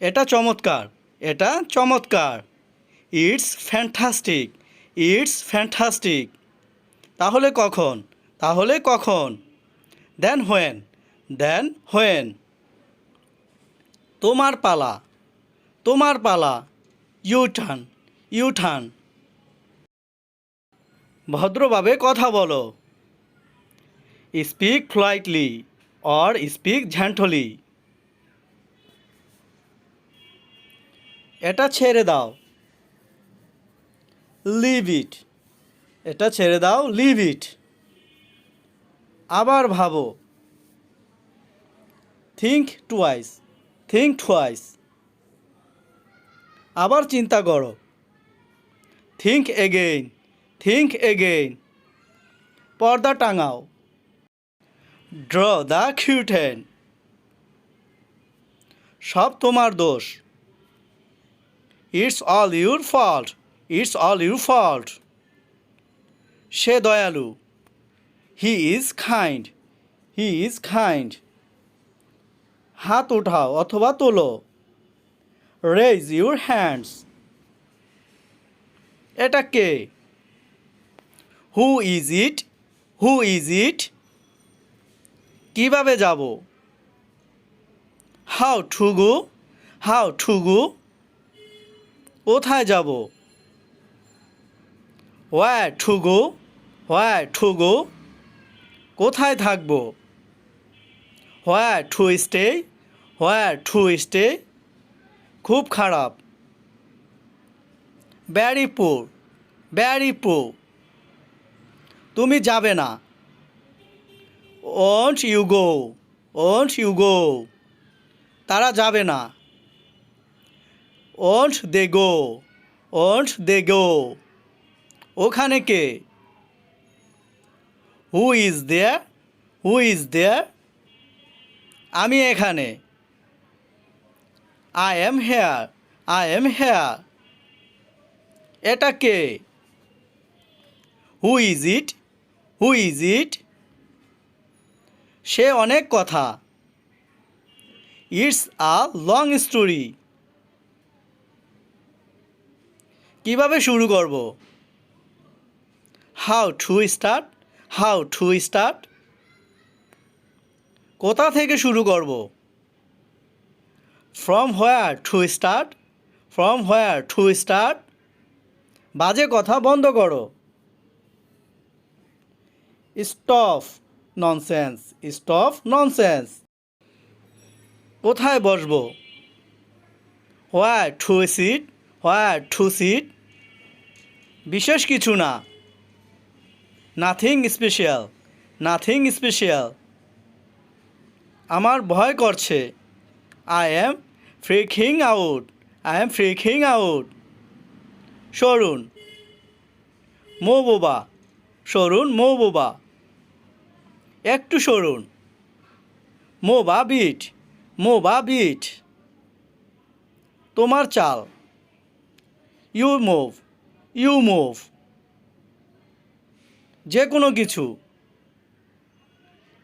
এটা চমৎকার, এটা চমৎকার। It's fantastic, it's fantastic. তাহলে কখন, তাহলে কখন? Then when, then when. তোমার পালা, তোমার পালা। You turn, you turn. ভদ্রভাবে কথা বলো। Speak politely or speak gently. এটা ছেড়ে দাও। লিভ ইট, এটা ছেড়ে দাও, লিভ ইট। আবার ভাবো। Think twice, think twice. আবার চিন্তা করো। Think again, think again. পর্দা টাঙাও। Draw the curtain. সব তোমার দোষ। It's all your fault, it's all your fault. সে দয়ালু। He is kind, he is kind. হাত ওঠাও অথবা তোলো। Raise your hands. এটা কে? Who is it, who is it. কীভাবে যাব? How to go, how to go. কোথায় যাব? Where to go, where to go. কোথায় থাকব? Where to stay, where to stay. খুব খারাপ। Very poor, very poor. তুমি যাবে না। Won't you go, won't you go. তারা যাবে না। Won't they go, won't they go. ওখানে কে? Who is there, who is there. আমি এখানে। I am here, I am here. এটা কে? Who is it, who is it. সে অনেক কথা। It's a long story. কিভাবে শুরু করব? How to start, how to start. কোথা থেকে শুরু করব? From where to start, from where to start. বাজে কথা বন্ধ করো। Stop nonsense, stop nonsense. কোথায় বসবো? Where to sit, where to sit. বিশেষ কিছু না। Nothing special, nothing special. আমার ভয় করছে। I am freaking out, I am freaking out. সরুন। মৌবোবা, সরুন মৌবোবা। একটু সরুন। মোবা বিট, মোবা বিট। তোমার চাল। You move, you move. যে কোনো কিছু।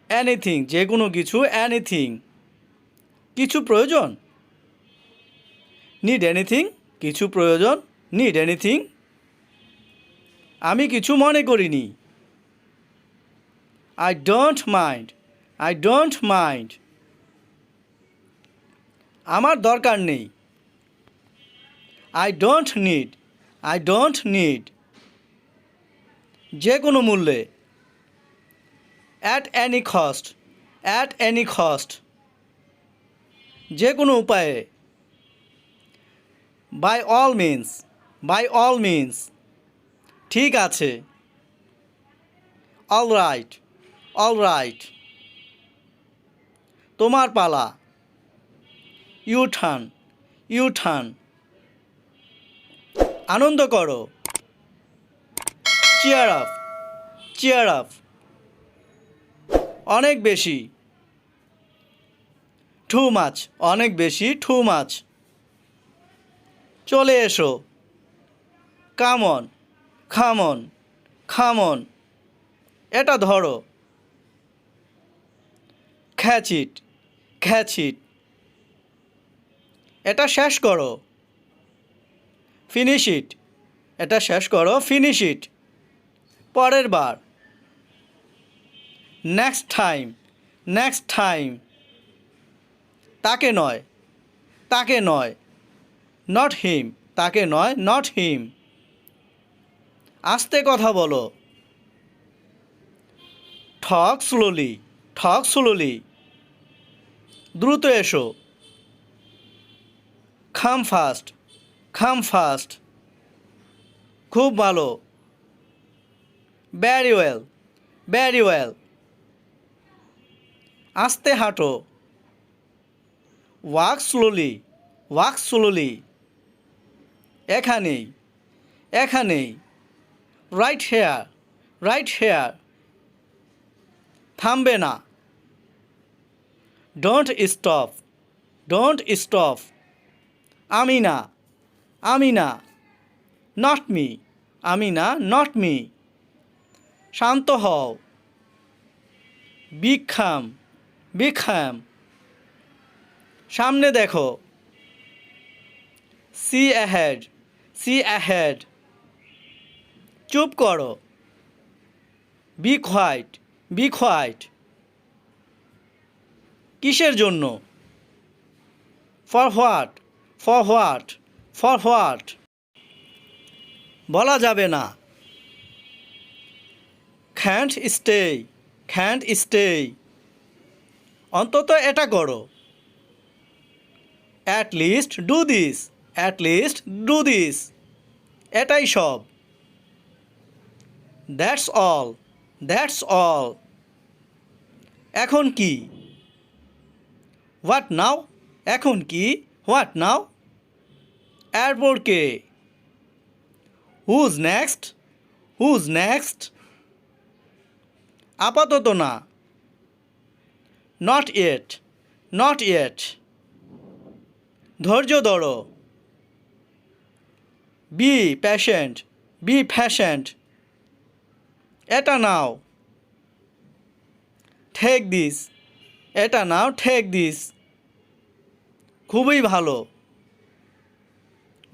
এনিথিং, যে কোনো কিছু, এনিথিং। কিছু প্রয়োজন। নিড এনিথিং, কিছু প্রয়োজন। Need anything. আমি কিছু মনে করিনি। I don't mind, I don't mind. আমার দরকার নেই। I don't need, I don't need. যে কোনো মূল্যে। At any cost, at any cost. যে কোনো উপায়ে। By all means, by all means. ঠিক আছে। All right, all right. তোমার পালা। You turn, you turn. আনন্দ করো। Cheer up, cheer up. অনেক বেশি। টু মাচ, অনেক বেশি, টু মাচ। চলে এসো। Come on, come on, come on. এটা ধরো। Catch it, catch it. এটা শেষ করো। Finish it. এটা শেষ করো। Finish it. পরের বার। Next time. Next time. তাকে নয়। তাকে নয়। Not him. তাকে নয়। Not him. আস্তে কথা বলো। Talk slowly. Talk slowly. দ্রুত এসো। Come fast. Come fast. খুব ভালো। Very well. Very well. আস্তে হাঁটো। Walk slowly. Walk slowly. এখানেই। এখানেই। Right hair. Right here. থামবে না। Don't stop. Don't stop. আমি না। আমি না। Not me. আমি না। Not me. শান্ত হও। বি খাম। B calm. সামনে দেখো। See ahead. See ahead. চুপ করো। Be quiet. Be quiet. কিসের জন্য? For what. For what. For what. বলা যাবে না। Can't stay. Can't stay. অন্তত এটা করো। At least do this. At least do this. এটাই সব। That's all. That's all. এখন কি? What now? এখন কি? What now? এরপর কে? Who's next? Who's next? আপাতত না। Not yet. Not yet. ধৈর্য ধরো। Be patient. B patient. এটা নাও। Take this. এটা নাও। Take this. খুবই ভালো।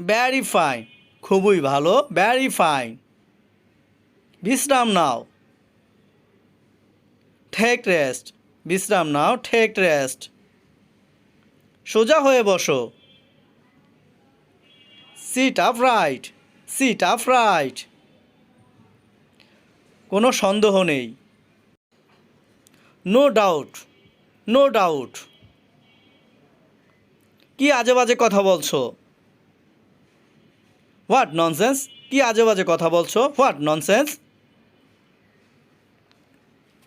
Very fine. খুবই ভালো। Very fine. বিশ্রাম নাও। Take rest. বিশ্রাম নাও। Take rest. সোজা হয়ে বসো। Sit up right. Sit up right. কোনো সন্দেহ নেই। No doubt. No doubt. কি আজে বাজে কথা বলছো? What nonsense? কি আজে বাজে কথা বলছো? What nonsense?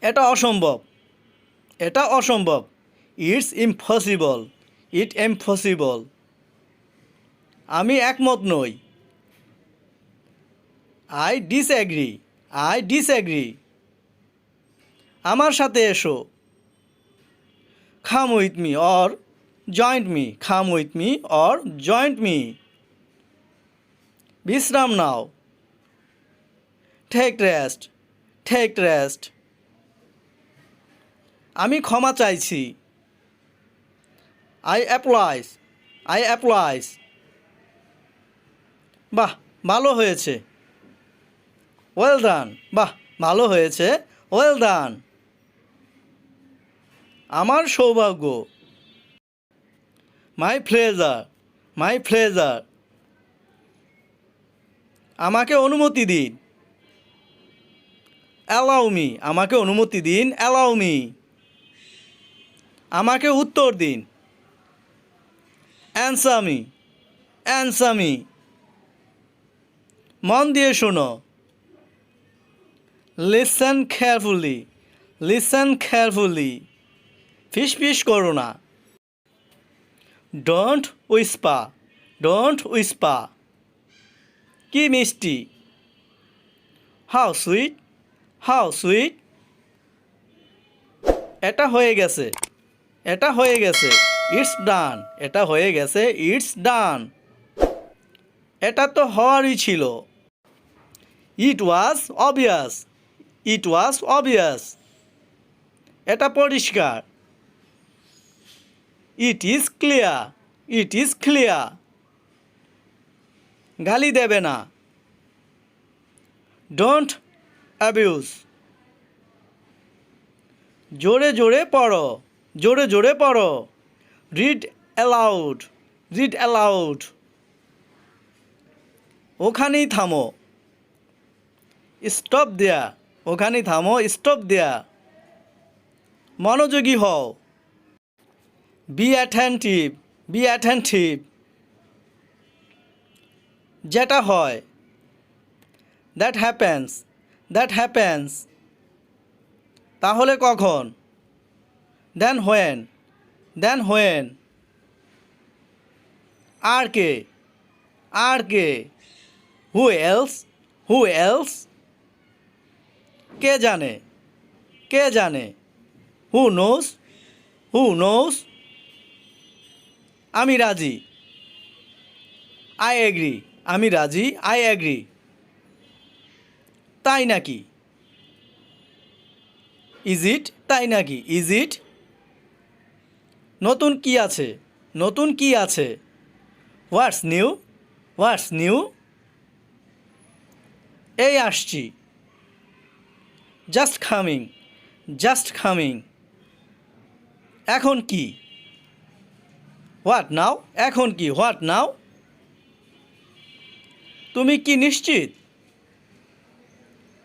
এটা অসম্ভব। এটা অসম্ভব। It's impossible. It impossible. আমি একমত নই। I disagree. I disagree. আমার সাথে এসো। Come with me or joint me. Come with me or joint me. বিশ্রাম নাও। Take rest. Take rest. আমি ক্ষমা চাইছি। I applies. I applies. বাহ, ভালো হয়েছে। Well done. বাহ, ভালো হয়েছে। Well done. আমার সৌভাগ্য। My pleasure. My pleasure. আমাকে অনুমতি দিন। Allow me. আমাকে অনুমতি দিন। Allow me. আমাকে উত্তর দিন। Answer me. Answer me. মন দিয়ে শোনো। Listen carefully. Listen carefully. ফিসফিস করো না। Don't whisper. Don't whisper. কি মিষ্টি। How sweet. How sweet. এটা হয়ে গেছে। এটা হয়ে গেছে। ইটস ডান। এটা হয়ে গেছে। ইটস ডান। এটা তো হওয়ারই ছিল। ইট ওয়াজ অবভিয়াস। ইট ওয়াজ অবভিয়াস। এটা পরিষ্কার। It is clear. It is clear. গালি দেবে না। Don't abuse. জোরে জোরে পড়ো, জোরে জোরে পড়ো। Read aloud, read aloud. ওখানেই থামো। স্টপ দেয়া, ওখানেই থামো, স্টপ দেয়া। মনোযোগী হও। Be attentive, be attentive. যেটা হয়। That happens, that happens. তাহলে কখন? Then when, then when. আর কে, আর কে? Who else, who else. কে জানে, কে জানে? হু নোস, হু নোস। আমি রাজি। আই এগ্রি, আমি রাজি, আই এগ্রি। তাই নাকি? ইজ ইট, তাই নাকি? Is it. নতুন কি আছে, নতুন কি আছে? What's new, what's new. এই আসছি। Just coming, just coming. এখন কি? হোয়াট নাও, এখন কি? What now. তুমি কি নিশ্চিত?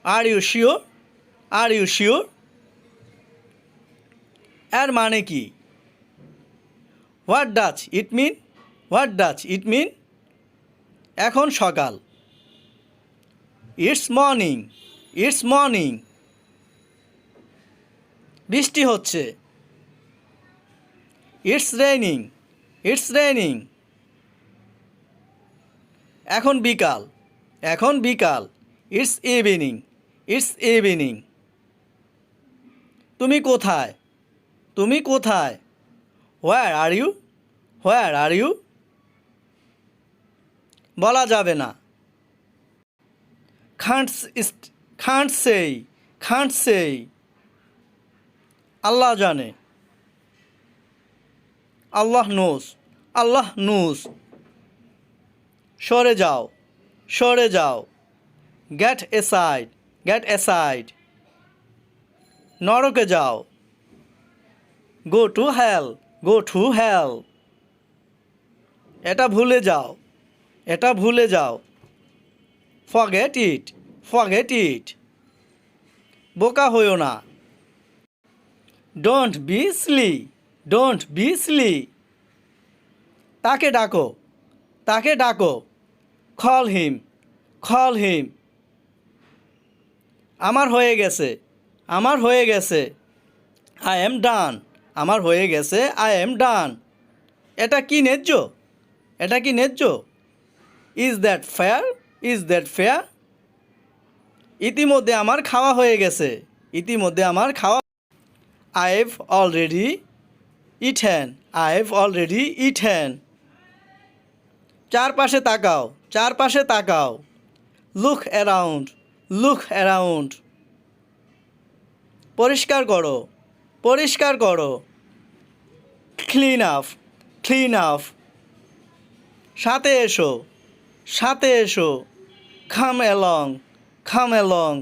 Are you sure, are you sure. এর মানে কি? What does it mean, what does it mean. এখন সকাল। It's morning, it's morning. বৃষ্টি হচ্ছে। It's raining, it's raining. এখন বিকাল, এখন বিকাল। It's evening, it's evening. তুমি কোথায়, তুমি কোথায়? Where are you, where are you. বলা যাবে না। খান্ট সেই, খান্ট সেই। আল্লাহ জানে। আল্লাহ নোস, আল্লাহ নোস। সরে যাও, সরে যাও। Get aside, get aside. নরকে যাও। Go to hell, go to hell. এটা ভুলে যাও, এটা ভুলে যাও। Forget it, forget it. বোকা হইও না। Don't be silly, don't be silly. তাকে ডাকো, তাকে ডাকো। Call him, call him. আমার হয়ে গেছে, আমার হয়ে গেছে। আই এম ডান, আমার হয়ে গেছে। I am done. এটা কি ন্যায্য, এটা কি ন্যায্য? Is that fair, is that fair. ইতিমধ্যে আমার খাওয়া হয়ে গেছে, ইতিমধ্যে আমার খাওয়া। I have already eaten, I have already eaten. চারপাশে তাকাও, চারপাশে তাকাও। Look around, look around. পরিষ্কার করো, পরিষ্কার করো। Clean up, clean up. সাথে এসো, সাথে এসো। Come along, come along.